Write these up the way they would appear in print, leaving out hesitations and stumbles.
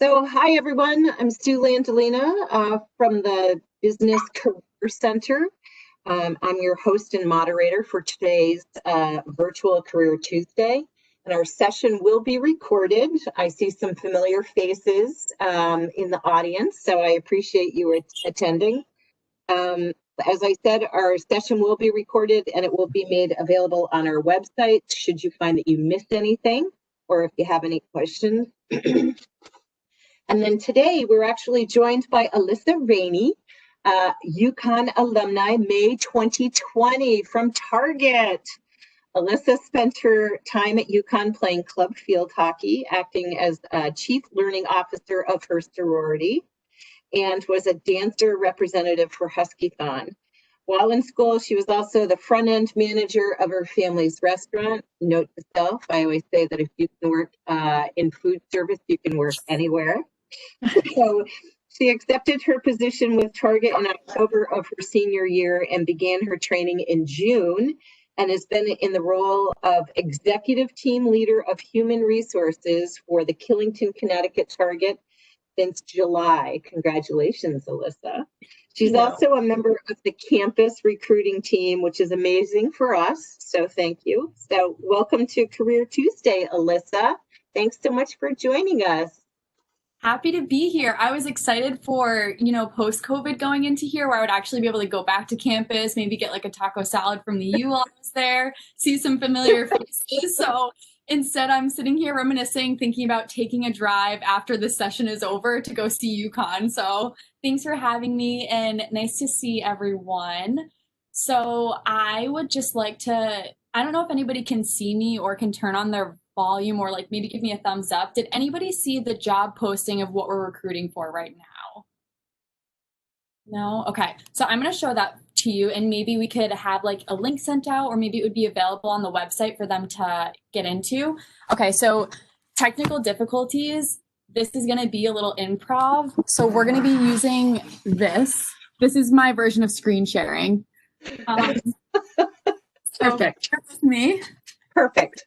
Hi everyone. I'm Sue Landolina from the Business Career Center. I'm your host and moderator for today's virtual Career Tuesday, and our session will be recorded. I see some familiar faces in the audience, so I appreciate you attending. As I said, our session will be recorded and it will be made available on our website should you find that you missed anything or if you have any questions. And then today we're actually joined by Alyssa Rainey, UConn alumni, May 2020 from Target. Alyssa spent her time at UConn playing club field hockey, acting as chief learning officer of her sorority, and was a dancer representative for Huskython. While in school, she was also the front-end manager of her family's restaurant. Note to self, I always say that if you can work in food service, you can work anywhere. So she accepted her position with Target in October of her senior year and began her training in June, and has been in the role of executive team leader of human resources for the Killington, Connecticut Target since July. Congratulations, Alyssa. She's also a member of the campus recruiting team, which is amazing for us. So thank you. So welcome to Career Tuesday, Alyssa. Thanks so much for joining us. Happy to be here. I was excited for, post-COVID going into here where I would actually be able to go back to campus, maybe get like a taco salad from the U while I was there, see some familiar faces. So instead, I'm sitting here reminiscing, thinking about taking a drive after the session is over to go see UConn. So thanks for having me and nice to see everyone. So I would just like to, I don't know if anybody can see me or can turn on their volume or like maybe give me a thumbs up. Did anybody see the job posting of what we're recruiting for right now? No? Okay. So I'm going to show that to you and maybe we could have like a link sent out or maybe it would be available on the website for them to get into. Okay. So technical difficulties. This is going to be a little improv. So we're going to be using this. This is my version of screen sharing. Perfect. So with me. Perfect.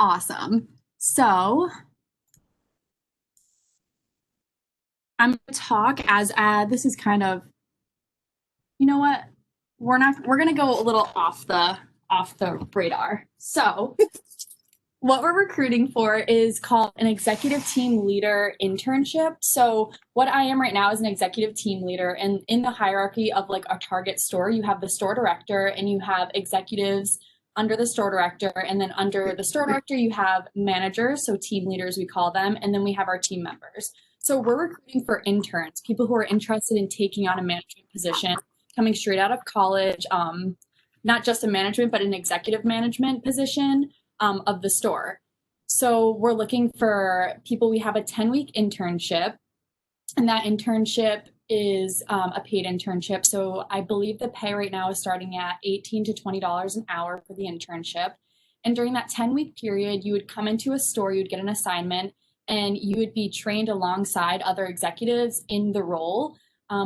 Awesome. So I'm going to talk as this is kind of, you know what? We're going to go a little off the radar. So what we're recruiting for is called an executive team leader internship. So what I am right now is an executive team leader, and in the hierarchy of like a Target store, you have the store director and you have executives under the store director, and then under the store director you have managers, so team leaders we call them, and then we have our team members. So we're recruiting for interns, people who are interested in taking on a management position, coming straight out of college, not just a management but an executive management position of the store. So we're looking for people. We have a 10-week internship, and that internship is a paid internship. So I believe the pay right now is starting at $18 to $20 an hour for the internship. And during that 10-week period, you would come into a store, you'd get an assignment, and you would be trained alongside other executives in the role.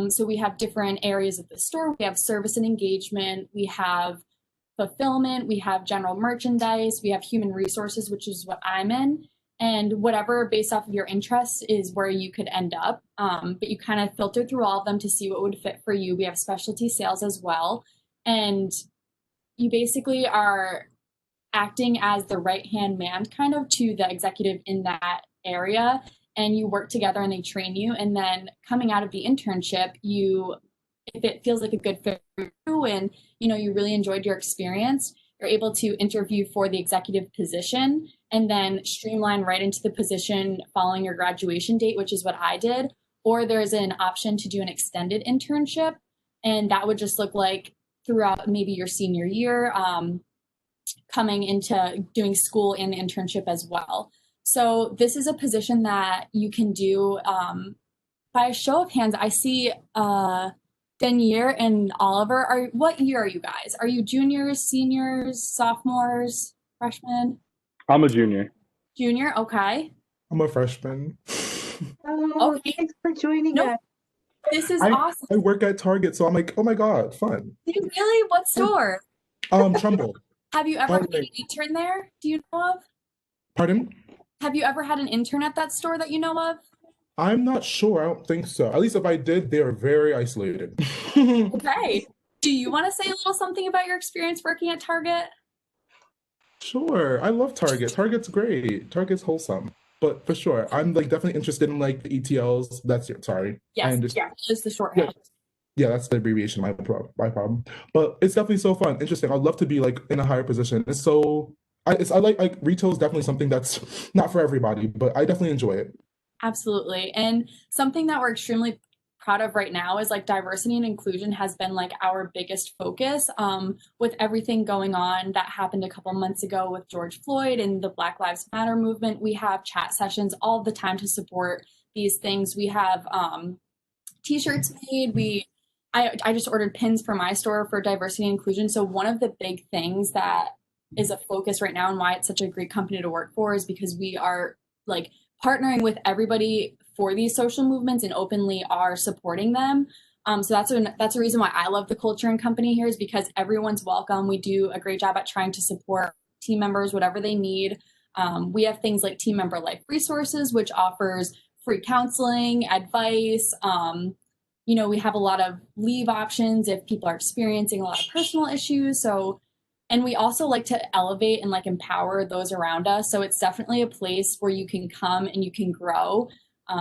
So we have different areas of the store. We have service and engagement. We have fulfillment. We have general merchandise. We have human resources, which is what I'm in. And whatever based off of your interests is where you could end up. But you kind of filter through all of them to see what would fit for you. We have specialty sales as well. And you basically are acting as the right-hand man kind of to the executive in that area. And you work together and they train you. And then coming out of the internship, if it feels like a good fit for you and you really enjoyed your experience, you're able to interview for the executive position and then streamline right into the position following your graduation date, which is what I did. Or there's an option to do an extended internship, and that would just look like throughout maybe your senior year, coming into doing school and the internship as well. So this is a position that you can do by a show of hands. I see Denier and Oliver. What year are you guys? Are you juniors, seniors, sophomores, freshmen? I'm a junior. Junior, okay. I'm a freshman. Oh, okay. Thanks for joining us. This is awesome. I work at Target, so I'm like, oh my God, fun. Do you really? What store? Trumbull. Have you ever had an intern there? Do you know of? Pardon? Have you ever had an intern at that store that you know of? I'm not sure. I don't think so. At least if I did, they are very isolated. Okay. Do you want to say a little something about your experience working at Target? Sure. I love Target. Target's great. Target's wholesome. But for sure, I'm like definitely interested in like the ETLs. That's your sorry. I Yes, understand. yeah, is the Yeah, shorthand. yeah, that's the abbreviation, my problem. But it's definitely so fun, interesting. I'd love to be like in a higher position. It's so I like retail is definitely something that's not for everybody, but I definitely enjoy it. Absolutely. And something that we're extremely proud of right now is like diversity and inclusion has been like our biggest focus with everything going on that happened a couple months ago with George Floyd and the Black Lives Matter movement. We have chat sessions all the time to support these things. We have t-shirts made. I just ordered pins for my store for diversity and inclusion. So one of the big things that is a focus right now and why it's such a great company to work for is because we are like partnering with everybody for these social movements and openly are supporting them. So that's a reason why I love the culture and company here is because everyone's welcome. We do a great job at trying to support team members, whatever they need. We have things like Team Member Life Resources, which offers free counseling, advice. We have a lot of leave options if people are experiencing a lot of personal issues. So, and we also like to elevate and like empower those around us. So it's definitely a place where you can come and you can grow.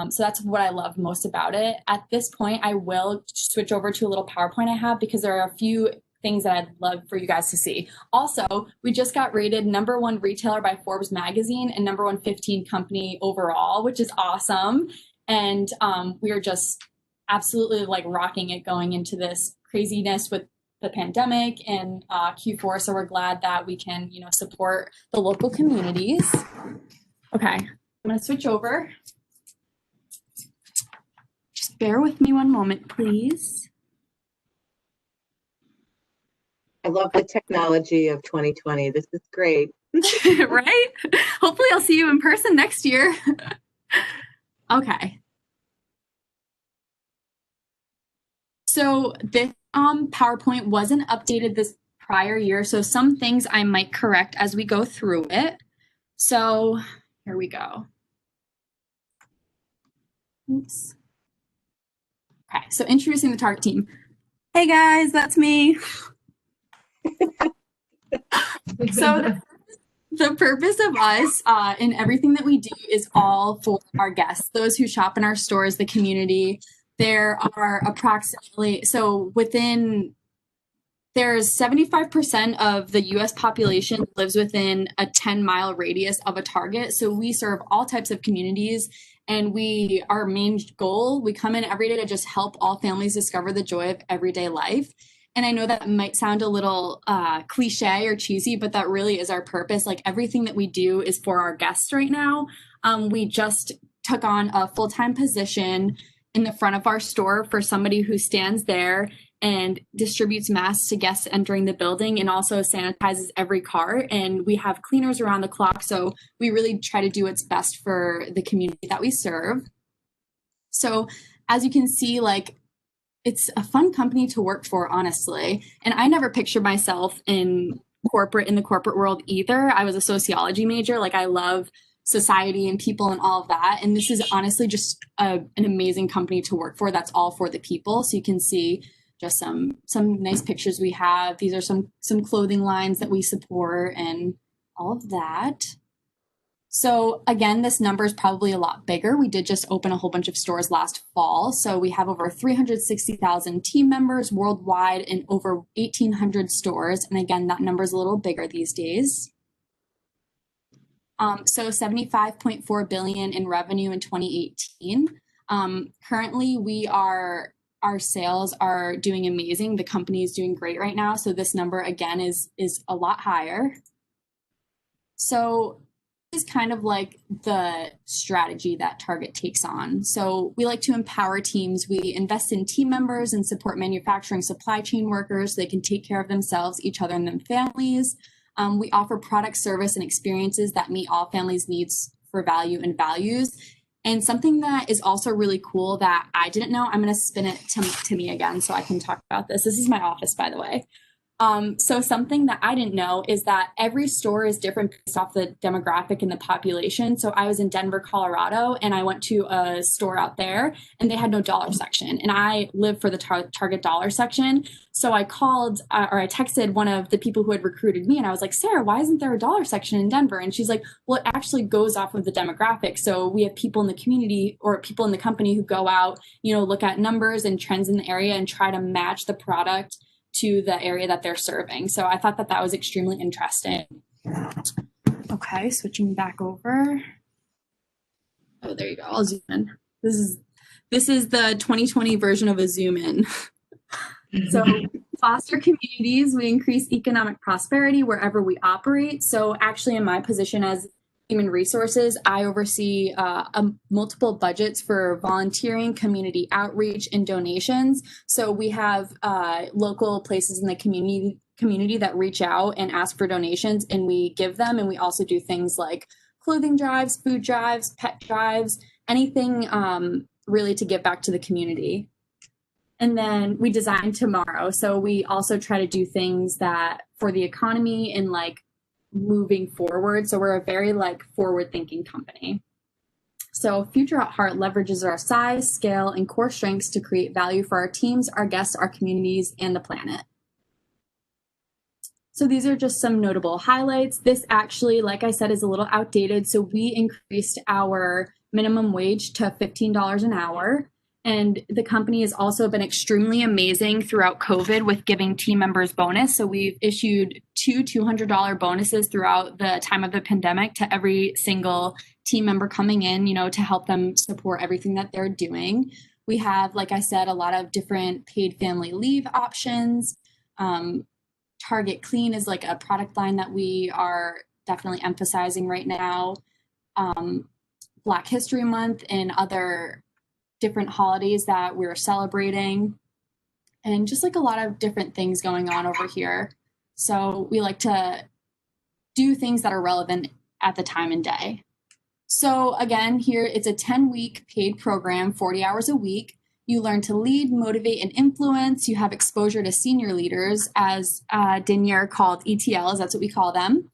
So that's what I love most about it. At this point, I will switch over to a little PowerPoint I have because there are a few things that I'd love for you guys to see. Also, we just got rated #1 retailer by Forbes magazine and #1 15 company overall, which is awesome. And we are just absolutely like rocking it going into this craziness with the pandemic and Q4. So we're glad that we can, support the local communities. Okay, I'm gonna switch over. Just bear with me one moment, please. I love the technology of 2020. This is great. Right? Hopefully I'll see you in person next year. Okay. So this PowerPoint wasn't updated this prior year, so some things I might correct as we go through it. So here we go. Oops. Okay, so introducing the target team. Hey guys, that's me. So the purpose of us and everything that we do is all for our guests, those who shop in our stores, the community. There are approximately, there's 75% of the US population lives within a 10-mile radius of a Target. So we serve all types of communities. And our main goal, we come in every day to just help all families discover the joy of everyday life. And I know that might sound a little cliche or cheesy, but that really is our purpose. Like everything that we do is for our guests right now. We just took on a full-time position in the front of our store for somebody who stands there and distributes masks to guests entering the building and also sanitizes every cart. And we have cleaners around the clock. So we really try to do what's best for the community that we serve. So as you can see, like it's a fun company to work for, honestly. And I never pictured myself in the corporate world either. I was a sociology major. Like I love society and people and all of that. And this is honestly just an amazing company to work for. That's all for the people. So you can see just some nice pictures we have. These are some clothing lines that we support and all of that. So again, this number is probably a lot bigger. We did just open a whole bunch of stores last fall. So we have over 360,000 team members worldwide in over 1,800 stores. And again, that number is a little bigger these days. So 75.4 billion in revenue in 2018. Currently, our sales are doing amazing. The company is doing great right now. So this number again is a lot higher. So is kind of like the strategy that Target takes on. So we like to empower teams. We invest in team members and support manufacturing supply chain workers so they can take care of themselves, each other, and their families. We offer product, service, and experiences that meet all families' needs for value and values. And something that is also really cool that I didn't know, I'm going to spin it to me again so I can talk about this. This is my office, by the way. So something that I didn't know is that every store is different based off the demographic and the population. So I was in Denver, Colorado, and I went to a store out there and they had no dollar section. And I live for the Target dollar section. So I called or I texted one of the people who had recruited me and I was like, Sarah, why isn't there a dollar section in Denver? And she's like, well, it actually goes off of the demographic. So we have people in the community or people in the company who go out, look at numbers and trends in the area and try to match the product to the area that they're serving. So I thought that that was extremely interesting. Okay, switching back over. Oh, there you go. I'll zoom in. This is the 2020 version of a zoom in. So foster communities, we increase economic prosperity wherever we operate. So actually in my position as human resources, I oversee multiple budgets for volunteering, community outreach, and donations. So we have local places in the community that reach out and ask for donations, and we give them. And we also do things like clothing drives, food drives, pet drives, anything really to give back to the community. And then we design tomorrow. So we also try to do things that for the economy and like moving forward. So we're a very forward thinking company. So Future at Heart leverages our size, scale, and core strengths to create value for our teams, our guests, our communities, and the planet. So these are just some notable highlights. This actually, like I said, is a little outdated. So we increased our minimum wage to $15 an hour. And the company has also been extremely amazing throughout COVID with giving team members bonus. So we've issued two $200 bonuses throughout the time of the pandemic to every single team member coming in, to help them support everything that they're doing. We have, like I said, a lot of different paid family leave options. Target Clean is like a product line that we are definitely emphasizing right now. Black History Month and other different holidays that we're celebrating, and just like a lot of different things going on over here. So we like to do things that are relevant at the time and day. So again, here it's a 10-week paid program, 40 hours a week. You learn to lead, motivate, and influence. You have exposure to senior leaders, as Denier called ETLs, that's what we call them.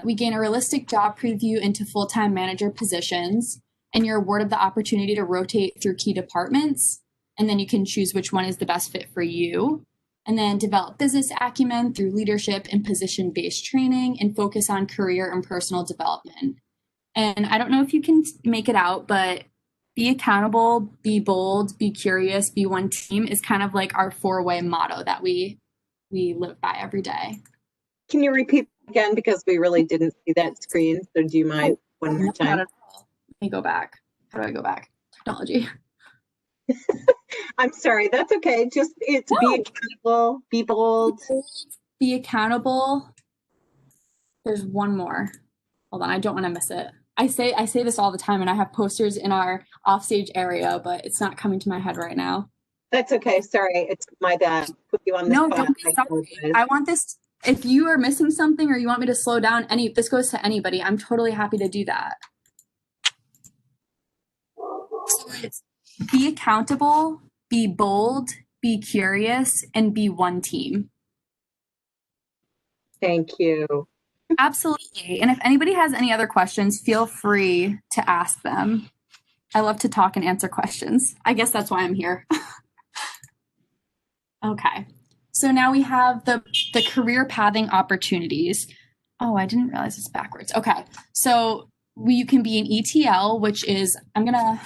We gain a realistic job preview into full-time manager positions, and you're awarded the opportunity to rotate through key departments. And then you can choose which one is the best fit for you. And then develop business acumen through leadership and position-based training, and focus on career and personal development. And I don't know if you can make it out, but be accountable, be bold, be curious, be one team is kind of like our 4-way motto that we live by every day. Can you repeat again? Because we really didn't see that screen. So do you mind one more time? Let me go back. How do I go back? Technology. I'm sorry. That's okay. Just be accountable, be bold. Be accountable. There's one more. Hold on. I don't want to miss it. I say this all the time, and I have posters in our offstage area, but it's not coming to my head right now. That's okay. Sorry. It's my bad. Put you on the spot. Don't be sorry. I want this. If you are missing something or you want me to slow down, this goes to anybody. I'm totally happy to do that. So it's be accountable, be bold, be curious, and be one team. Thank you. Absolutely. And if anybody has any other questions, feel free to ask them. I love to talk and answer questions. I guess that's why I'm here. Okay. So now we have the career pathing opportunities. Oh, I didn't realize it's backwards. Okay. So you can be an ETL, which is, I'm going to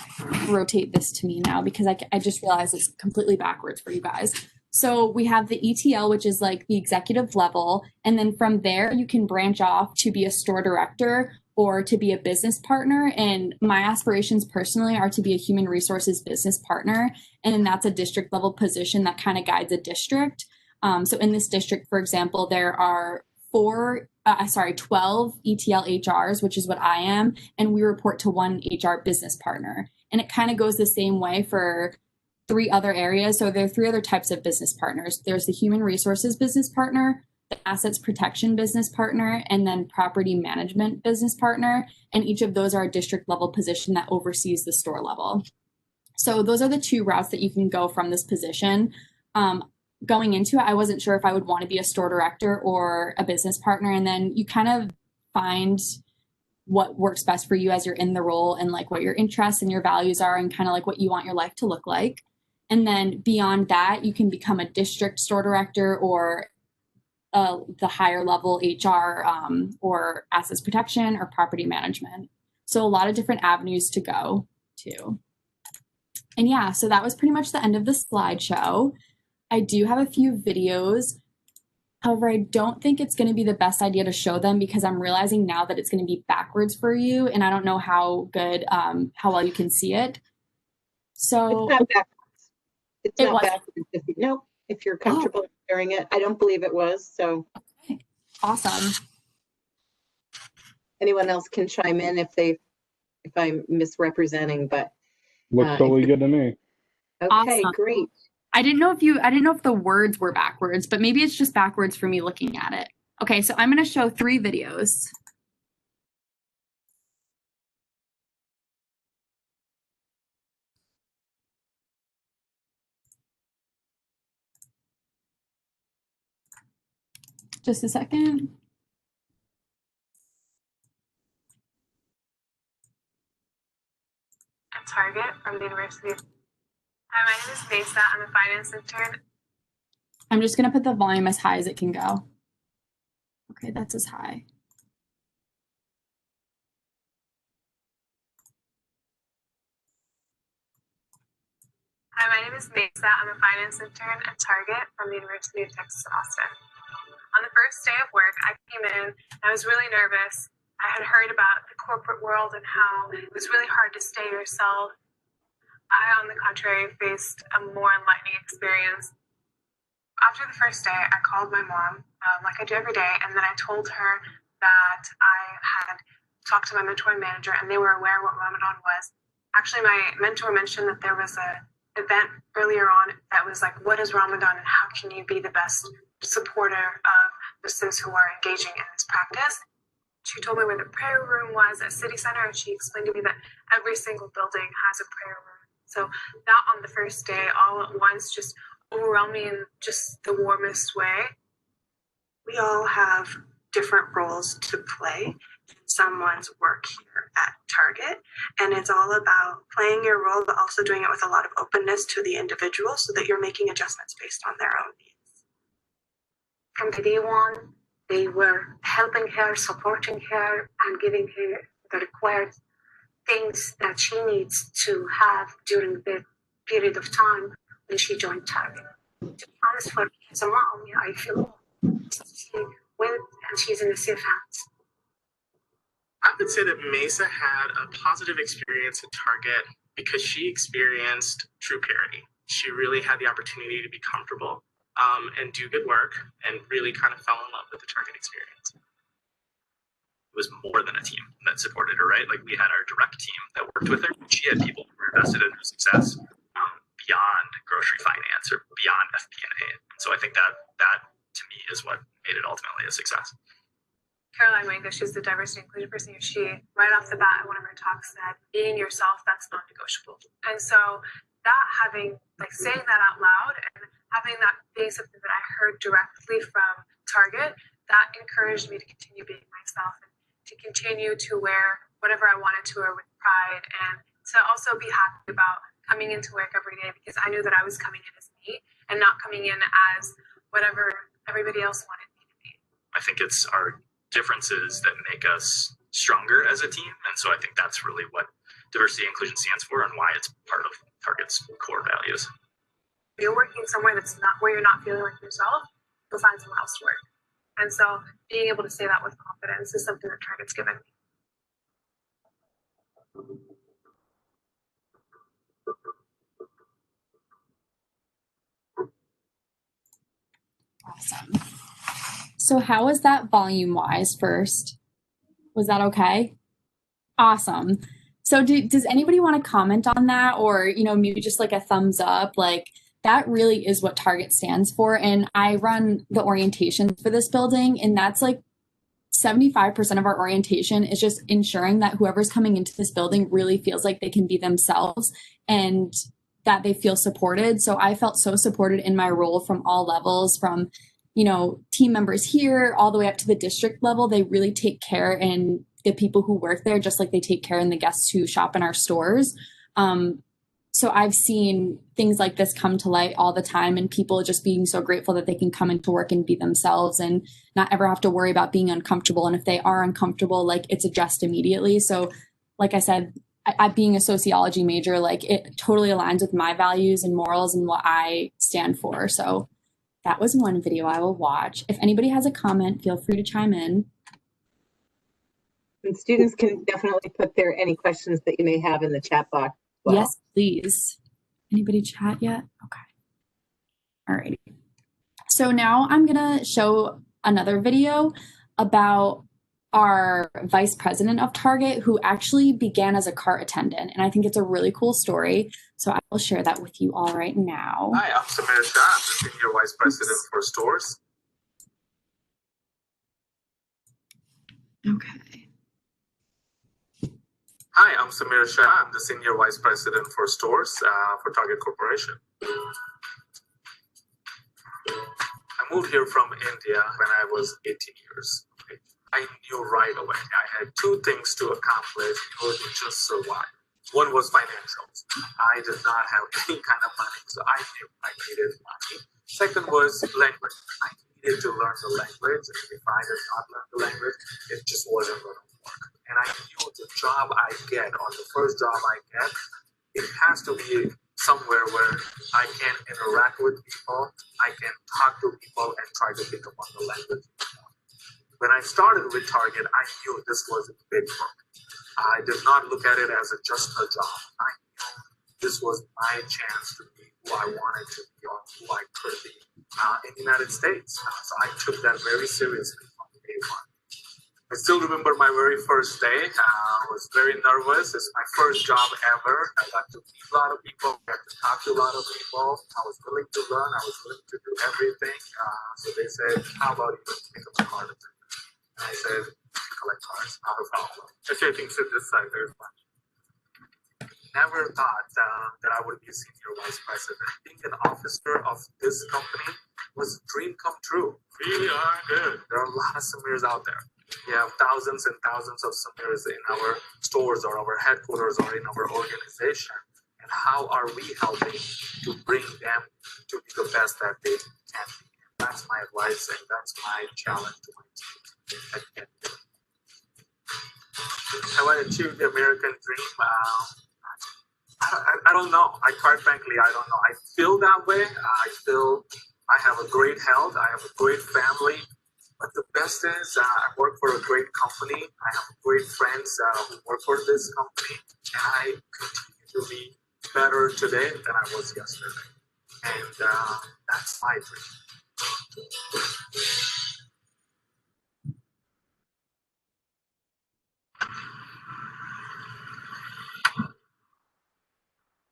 rotate this to me now because I just realized it's completely backwards for you guys. So we have the ETL, which is like the executive level. And then from there, you can branch off to be a store director or to be a business partner. And my aspirations personally are to be a human resources business partner. And then that's a district level position that kind of guides a district. So in this district, for example, there are 12 ETL HRs, which is what I am. And we report to one HR business partner. And it kind of goes the same way for 3 other areas. So there are 3 other types of business partners. There's the human resources business partner, the assets protection business partner, and then property management business partner. And each of those are a district level position that oversees the store level. So those are the 2 routes that you can go from this position. going into it, I wasn't sure if I would want to be a store director or a business partner. And then you kind of find what works best for you as you're in the role and like what your interests and your values are and kind of like what you want your life to look like. And then beyond that, you can become a district store director or the higher level HR or assets protection or property management. So a lot of different avenues to go to. And yeah, so that was pretty much the end of the slideshow. I do have a few videos. However, I don't think it's going to be the best idea to show them because I'm realizing now that it's going to be backwards for you. And I don't know how good, how well you can see it. So It's not backwards. It's It not wasn't? backwards. No, if you're comfortable sharing it. I don't believe it was. So awesome. anyone else can chime in if I'm misrepresenting, but Looks totally good to me. okay, Awesome. great. I didn't know if the words were backwards, but maybe it's just backwards for me looking at it. Okay, so I'm going to show 3 videos. Just a second. At Target from the University. Hi, my name is Mesa. I'm a finance intern. I'm just going to put the volume as high as it can go. Okay, that's as high. Hi, my name is Mesa. I'm a finance intern at Target from the University of Texas at Austin. On the first day of work, I came in and I was really nervous. I had heard about the corporate world and how it was really hard to stay yourself. I, on the contrary, faced a more enlightening experience. After the first day, I called my mom, like I do every day, and then I told her that I had talked to my mentor and manager, and they were aware what Ramadan was. Actually, my mentor mentioned that there was an event earlier on that was like, what is Ramadan and how can you be the best supporter of Muslims who are engaging in this practice? She told me where the prayer room was at City Center, and she explained to me that every single building has a prayer room. So that on the first day, all at once, just overwhelmed me in just the warmest way. We all have different roles to play in someone's work here at Target, and it's all about playing your role, but also doing it with a lot of openness to the individual so that you're making adjustments based on their own needs. From the day one, they were helping her, supporting her, and giving her the required things that she needs to have during the period of time when she joined Target. To be honest, for me as a mom, I feel she went and she's in a safe hands. I would say that Mesa had a positive experience at Target because she experienced true parity. She really had the opportunity to be comfortable and do good work and really kind of fell in love with the Target experience. It was more than a team that supported her, right? Like we had our direct team that worked with her. She had people who were invested in her success beyond grocery finance or beyond FP&A. So I think that to me is what made it ultimately a success. Caroline Wango, she's the diversity and inclusion person here. She, right off the bat in one of her talks, said, being yourself, that's non-negotiable. And so that saying that out loud and having that being something that I heard directly from Target, that encouraged me to continue being myself and to continue to wear whatever I wanted to wear with pride and to also be happy about coming into work every day because I knew that I was coming in as me and not coming in as whatever everybody else wanted me to be. I think it's our differences that make us stronger as a team. And so I think that's really what diversity and inclusion stands for and why it's part of Target's core values. If you're working somewhere that's not where you're not feeling like yourself, you'll find somewhere else to work. And so being able to say that with confidence is something that Target's given me. Awesome. So how was that volume wise first? Was that okay? Awesome. So does anybody want to comment on that or, maybe just like a thumbs up? Like that really is what Target stands for. And I run the orientation for this building and that's like 75% of our orientation is just ensuring that whoever's coming into this building really feels like they can be themselves and that they feel supported. So I felt so supported in my role from all levels, from, you know, team members here all the way up to the district level. They really take care in the people who work there, just like they take care in the guests who shop in our stores. So I've seen things like this come to light all the time, and people just being so grateful that they can come into work and be themselves and not ever have to worry about being uncomfortable. And if they are uncomfortable, like, it's addressed immediately. So like I said, I being a sociology major, like, it totally aligns with my values and morals and what I stand for. So that was one video I will watch. If anybody has a comment, feel free to chime in. And students can definitely put their any questions that you may have in the chat box. Well. Yes, please. Anybody chat yet? Okay. All right. So now I'm going to show another video about our vice president of Target, who actually began as a cart attendant. And I think it's a really cool story. So I will share that with you all right now. Hi, I'm Samir Shah. I'm the Senior Vice President for Stores. Okay. Hi, I'm Samir Shah. I'm the Senior Vice President for Stores for Target Corporation. I moved here from India when I was 18 years. I knew right away I had two things to accomplish in order to just survive. One was financials. I did not have any kind of money, so I knew I needed money. Second was language. I needed to learn the language, and if I did not learn the language, it just wasn't going to work. And I knew the job I get, or the first job I get, it has to be somewhere where I can interact with people, I can talk to people, and try to pick up on the language. When I started with Target, I knew this was a big work. I did not look at it as just a job. I knew this was my chance to be who I wanted to be, or who I could be in the United States. So I took that very seriously from day one. I still remember my very first day. I was very nervous. It's my first job ever. I got to meet a lot of people, got to talk to a lot of people. I was willing to learn. I was willing to do everything. So they said, how about you pick up a card? And I said, collect cards, not a problem. Actually, I think sit this side, there's one. Never thought that I would be a senior vice president. Being an officer of this company was a dream come true. Really are good. There are a lot of Samirs out there. We have thousands and thousands of Samirs in our stores or our headquarters or in our organization. And how are we helping to bring them to be the best that they can be? That's my advice, and that's my challenge to my team. Have I achieved the American dream? I don't know. Quite frankly, I don't know. I feel that way. I feel I have a great health. I have a great family. But the best is I work for a great company. I have great friends who work for this company. And I continue to be better today than I was yesterday. And that's my dream.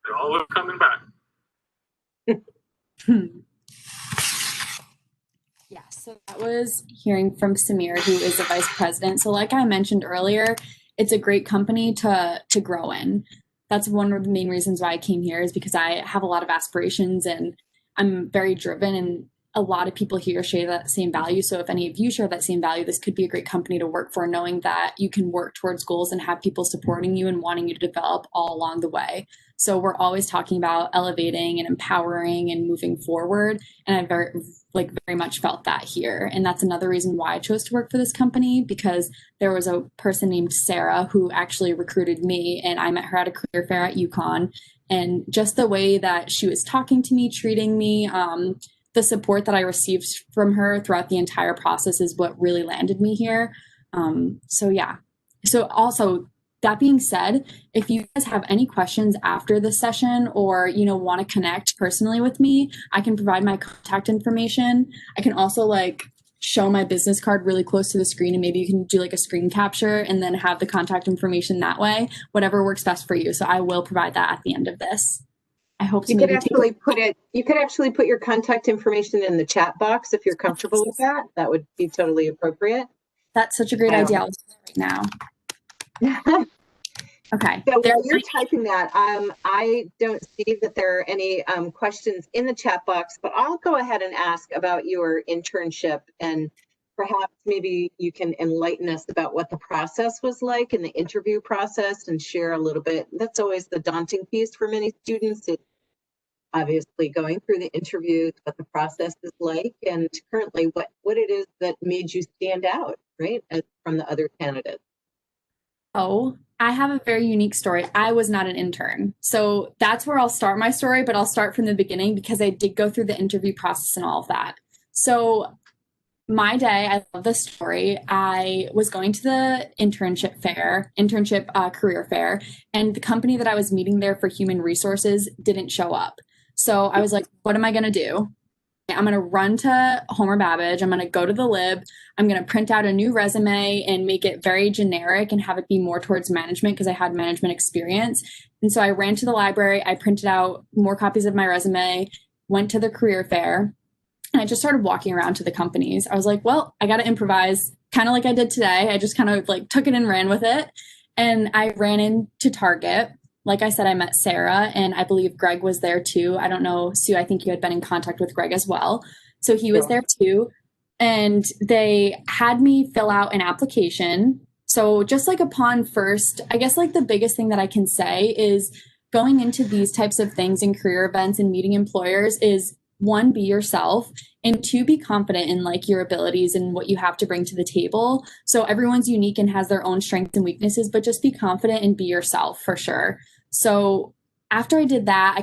They're always coming back. Yeah, so that was hearing from Samir, who is the vice president. So like I mentioned earlier, it's a great company to grow in. That's one of the main reasons why I came here, is because I have a lot of aspirations and I'm very driven, and a lot of people here share that same value. So if any of you share that same value, this could be a great company to work for, knowing that you can work towards goals and have people supporting you and wanting you to develop all along the way. So we're always talking about elevating and empowering and moving forward. And I very much felt that here. And that's another reason why I chose to work for this company, because there was a person named Sarah who actually recruited me, and I met her at a career fair at UConn. And just the way that she was talking to me, treating me, the support that I received from her throughout the entire process is what really landed me here. So yeah. So also, that being said, if you guys have any questions after the session, or want to connect personally with me, I can provide my contact information. I can also show my business card really close to the screen, and maybe you can do a screen capture and then have the contact information that way, whatever works best for you. So I will provide that at the end of this. I hope you could actually put your contact information in the chat box if you're comfortable with that. That would be totally appropriate. That's such a great idea. I'll do that right now. Okay. So There- while you're typing that, I don't see that there are any questions in the chat box, but I'll go ahead and ask about your internship, and perhaps maybe you can enlighten us about what the process was like in the interview process and share a little bit. That's always the daunting piece for many students. It's obviously going through the interviews, what the process is like, and currently what it is that made you stand out, right, from the other candidates. Oh, I have a very unique story. I was not an intern. So that's where I'll start my story, but I'll start from the beginning because I did go through the interview process and all of that. So my day, I love this story. I was going to the internship career fair, and the company that I was meeting there for human resources didn't show up. So I was like, what am I going to do? I'm going to run to Homer Babbage. I'm going to go to the lib. I'm going to print out a new resume and make it very generic and have it be more towards management because I had management experience. And so I ran to the library. I printed out more copies of my resume, went to the career fair, and I just started walking around to the companies. I was like, well, I got to improvise kind of like I did today. I just kind of like took it and ran with it. And I ran into Target. Like I said, I met Sarah, and I believe Greg was there too. I don't know, Sue, I think you had been in contact with Greg as well. So he was there too. And they had me fill out an application. So just like upon first, I guess like the biggest thing that I can say is going into these types of things in career events and meeting employers is, one, be yourself, and two, be confident in like your abilities and what you have to bring to the table. So everyone's unique and has their own strengths and weaknesses, but just be confident and be yourself for sure. So after I did that,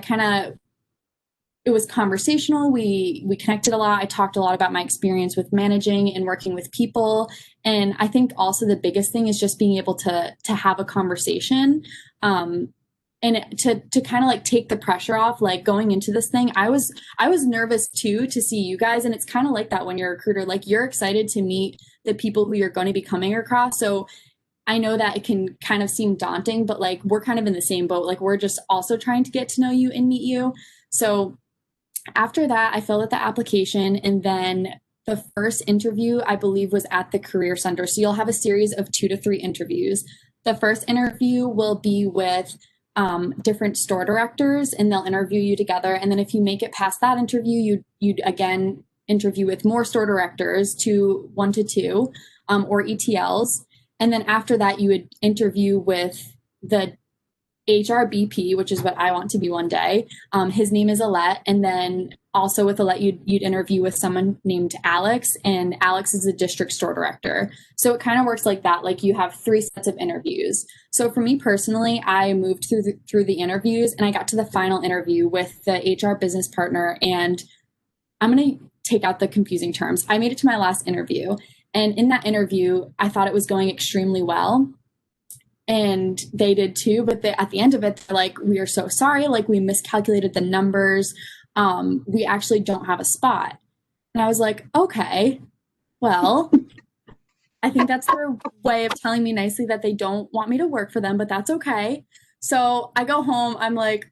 it was conversational. We connected a lot. I talked a lot about my experience with managing and working with people. And I think also the biggest thing is just being able to have a conversation. And to kind of like take the pressure off, like going into this thing, I was nervous too to see you guys. And it's kind of like that when you're a recruiter, like you're excited to meet the people who you're going to be coming across. So I know that it can kind of seem daunting, but like we're kind of in the same boat. Like we're just also trying to get to know you and meet you. So after that, I filled out the application, and then the first interview, I believe, was at the Career Center. So you'll have a series of 2 to 3 interviews. The first interview will be with different store directors, and they'll interview you together. And then if you make it past that interview, you'd again interview with more store directors, 1 to 2, or ETLs. And then after that, you would interview with the HRBP, which is what I want to be one day. His name is Alette. And then also with Alette, you'd interview with someone named Alex, and Alex is the district store director. So it kind of works like that. Like you have 3 sets of interviews. So for me personally, I moved through the interviews, and I got to the final interview with the HR business partner. And I'm going to take out the confusing terms. I made it to my last interview. And in that interview, I thought it was going extremely well. And they did too. But at the end of it, they're like, we are so sorry. Like we miscalculated the numbers. We actually don't have a spot. And I was like, okay, well, I think that's their way of telling me nicely that they don't want me to work for them, but that's okay. So I go home. I'm like,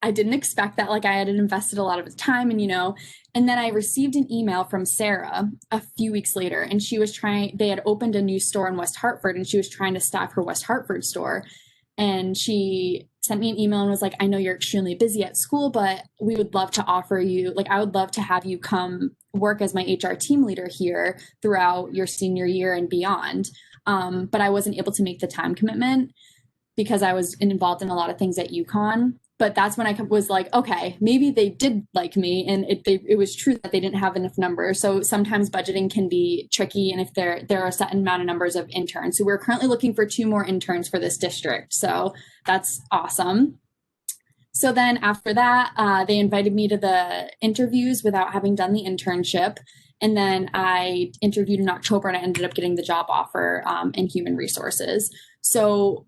I didn't expect that. Like I had invested a lot of time and then I received an email from Sarah a few weeks later, and they had opened a new store in West Hartford, and she was trying to staff her West Hartford store. And she sent me an email and was like, I know you're extremely busy at school, but we would love to offer you, like, I would love to have you come work as my HR team leader here throughout your senior year and beyond. But I wasn't able to make the time commitment because I was involved in a lot of things at UConn. But that's when I was like, okay, maybe they did like me, and it was true that they didn't have enough numbers. So sometimes budgeting can be tricky, and if there are a certain amount of numbers of interns. So we're currently looking for 2 more interns for this district. So that's awesome. So then after that, they invited me to the interviews without having done the internship. And then I interviewed in October, and I ended up getting the job offer in human resources. So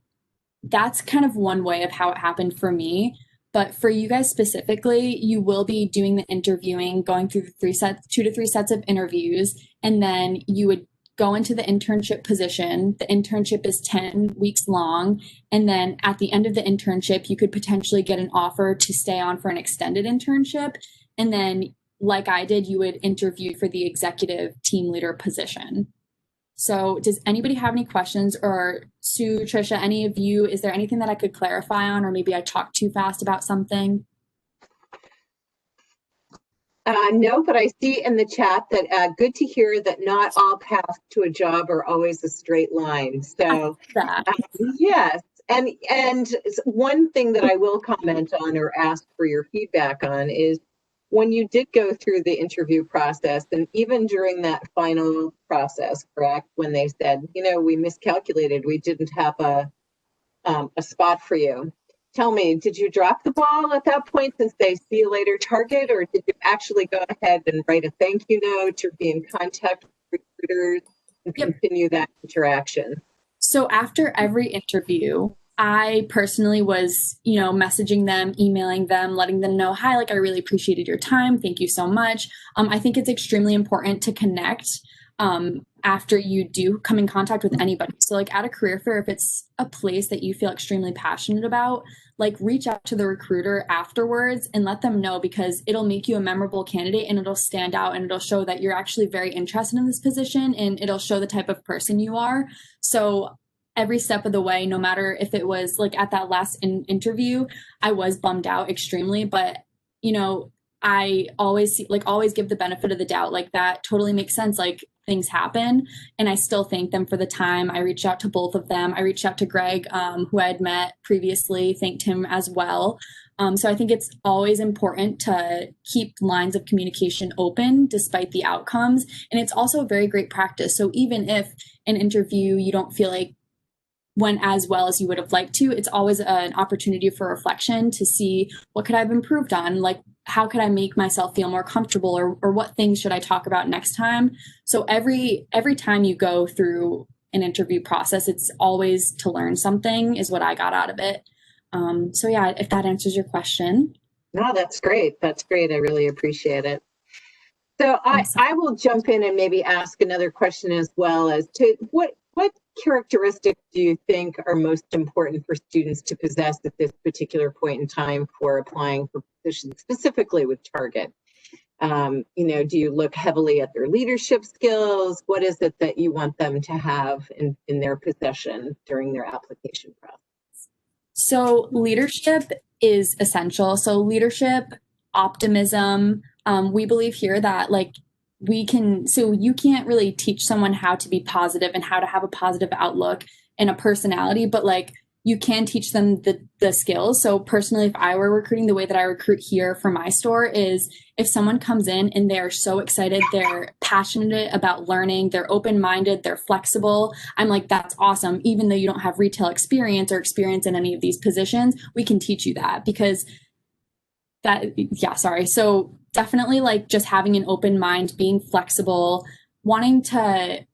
that's kind of one way of how it happened for me. But for you guys specifically, you will be doing the interviewing, going through the 2 to 3 sets of interviews, and then you would go into the internship position. The internship is 10 weeks long. And then at the end of the internship, you could potentially get an offer to stay on for an extended internship. And then, like I did, you would interview for the executive team leader position. So does anybody have any questions, or Sue, Trisha, any of you, is there anything that I could clarify on, or maybe I talked too fast about something? No, but I see in the chat that good to hear that not all paths to a job are always a straight line. So That. yes, and one thing that I will comment on or ask for your feedback on is when you did go through the interview process, and even during that final process, correct, when they said, we miscalculated, we didn't have a spot for you. Tell me, did you drop the ball at that point and say, see you later, Target, or did you actually go ahead and write a thank you note or be in contact with recruiters and continue that interaction? So after every interview, I personally was, messaging them, emailing them, letting them know, hi, like, I really appreciated your time. Thank you so much. I think it's extremely important to connect after you do come in contact with anybody. So like at a career fair, if it's a place that you feel extremely passionate about, like reach out to the recruiter afterwards and let them know, because it'll make you a memorable candidate and it'll stand out and it'll show that you're actually very interested in this position, and it'll show the type of person you are. So every step of the way, no matter if it was like at that last interview, I was bummed out extremely, but I always give the benefit of the doubt. Like, that totally makes sense. Like, things happen, and I still thank them for the time. I reached out to both of them. I reached out to Greg, who I had met previously, thanked him as well. So I think it's always important to keep lines of communication open despite the outcomes. And it's also a very great practice. So even if an interview you don't feel like went as well as you would have liked to, it's always an opportunity for reflection to see what could I have improved on, like how could I make myself feel more comfortable, or what things should I talk about next time. So every time you go through an interview process, it's always to learn something, is what I got out of it. So yeah, if that answers your question. No, that's great. That's great. I really appreciate it. So I will jump in and maybe ask another question as well, as to what characteristics do you think are most important for students to possess at this particular point in time for applying for positions, specifically with Target? Do you look heavily at their leadership skills? What is it that you want them to have in their possession during their application process? So leadership is essential. So leadership, optimism. We believe here that you can't really teach someone how to be positive and how to have a positive outlook and a personality, but you can teach them the skills. So personally, if I were recruiting, the way that I recruit here for my store is if someone comes in and they're so excited, they're passionate about learning, they're open-minded, they're flexible, I'm like, that's awesome. Even though you don't have retail experience or experience in any of these positions, we can teach you that, because So definitely just having an open mind, being flexible, wanting to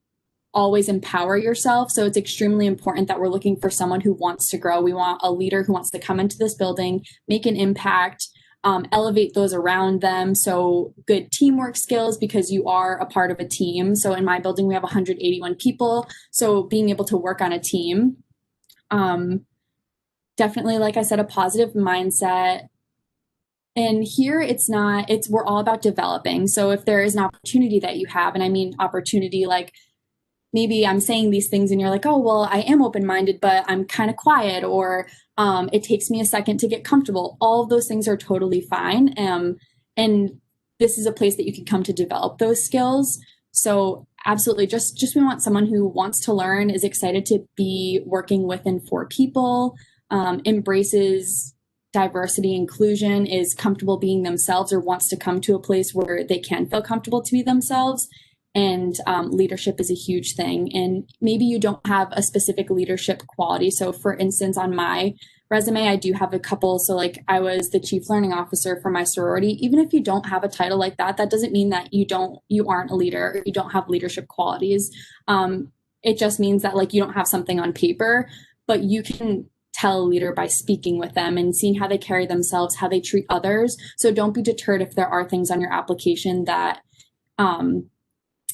always empower yourself. So it's extremely important that we're looking for someone who wants to grow. We want a leader who wants to come into this building, make an impact, elevate those around them. So good teamwork skills, because you are a part of a team. So in my building, we have 181 people. So being able to work on a team, definitely, like I said, a positive mindset. And here we're all about developing. So if there is an opportunity that you have, and I mean opportunity, maybe I'm saying these things and you're like, oh, well, I am open-minded, but I'm kind of quiet, or it takes me a second to get comfortable. All of those things are totally fine. And this is a place that you can come to develop those skills. So absolutely, just we want someone who wants to learn, is excited to be working with and for people, embraces diversity, inclusion, is comfortable being themselves, or wants to come to a place where they can feel comfortable to be themselves. And leadership is a huge thing. And maybe you don't have a specific leadership quality. So for instance, on my resume, I do have a couple. So I was the chief learning officer for my sorority. Even if you don't have a title like that, that doesn't mean that you aren't a leader, or you don't have leadership qualities. It just means that you don't have something on paper, but you can tell a leader by speaking with them and seeing how they carry themselves, how they treat others. So don't be deterred if there are things on your application that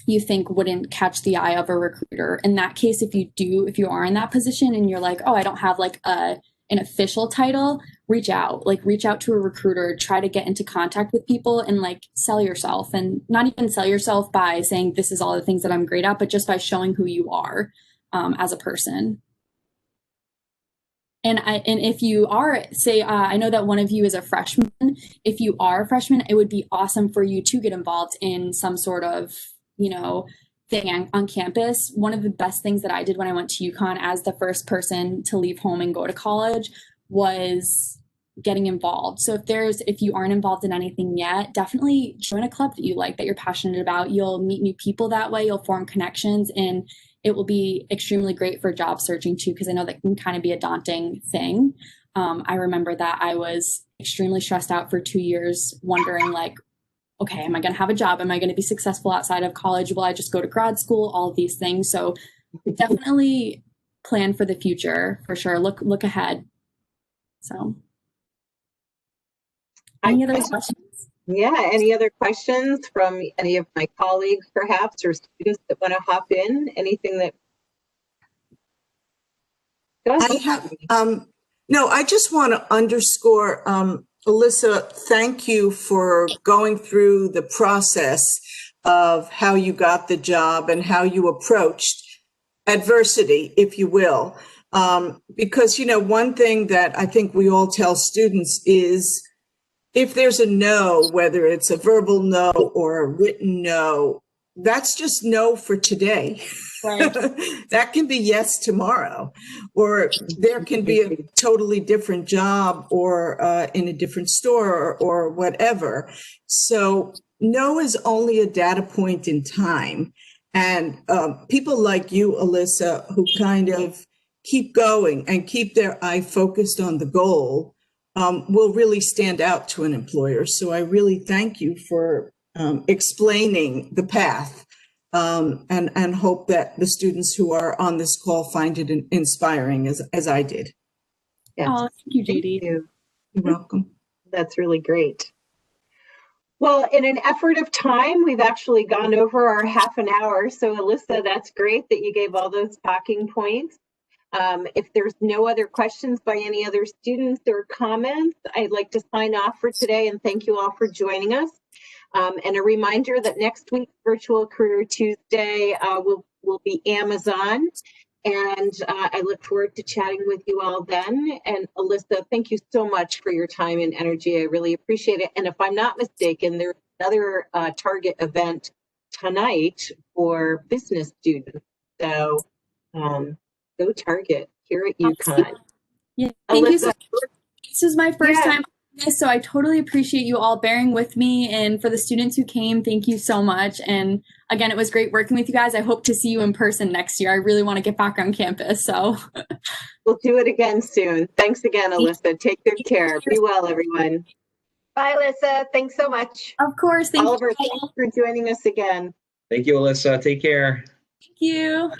you think wouldn't catch the eye of a recruiter. In that case, if you are in that position and you're like, oh, I don't have an official title, reach out to a recruiter, try to get into contact with people and like sell yourself, and not even sell yourself by saying this is all the things that I'm great at, but just by showing who you are as a person. And if you are, say, I know that one of you is a freshman. If you are a freshman, it would be awesome for you to get involved in some sort of, thing on campus. One of the best things that I did when I went to UConn as the first person to leave home and go to college was getting involved. So if you aren't involved in anything yet, definitely join a club that you like, that you're passionate about. You'll meet new people that way. You'll form connections, and it will be extremely great for job searching too, because I know that can kind of be a daunting thing. I remember that I was extremely stressed out for 2 years, wondering like, okay, am I going to have a job? Am I going to be successful outside of college? Will I just go to grad school? All of these things. So definitely plan for the future, for sure. Look ahead. So any other questions? Yeah, any other questions from any of my colleagues perhaps, or students that want to hop in? Anything that? Go ahead. I have, no, I just want to underscore, Alyssa, thank you for going through the process of how you got the job and how you approached adversity, if you will. Because, one thing that I think we all tell students is if there's a no, whether it's a verbal no or a written no, that's just no for today. Right. That can be yes tomorrow, or there can be a totally different job or in a different store or whatever. So no is only a data point in time. And people like you, Alyssa, who kind of keep going and keep their eye focused on the goal, will really stand out to an employer. So I really thank you for explaining the path, and hope that the students who are on this call find it inspiring as I did. Yes. Oh, thank you, Thank JD. you. You're welcome. That's really great. Well, in an effort of time, we've actually gone over our half an hour. So Alyssa, that's great that you gave all those talking points. If there's no other questions by any other students or comments, I'd like to sign off for today and thank you all for joining us. And a reminder that next week's Virtual Career Tuesday will be Amazon. And I look forward to chatting with you all then. And Alyssa, thank you so much for your time and energy. I really appreciate it. And if I'm not mistaken, there's another Target event tonight for business students. So go Target here at UConn. Yeah, thank you so Alyssa, much. This is my first Yeah. time doing this, so I totally appreciate you all bearing with me. And for the students who came, thank you so much. And again, it was great working with you guys. I hope to see you in person next year. I really want to get back on campus. So we'll do it again soon. Thanks again, Alyssa. Take good care. Be well, everyone. Bye, Alyssa. Thanks so much. of course, thank Oliver, you. thanks for joining us again. Thank you, Alyssa. Take care. Thank you.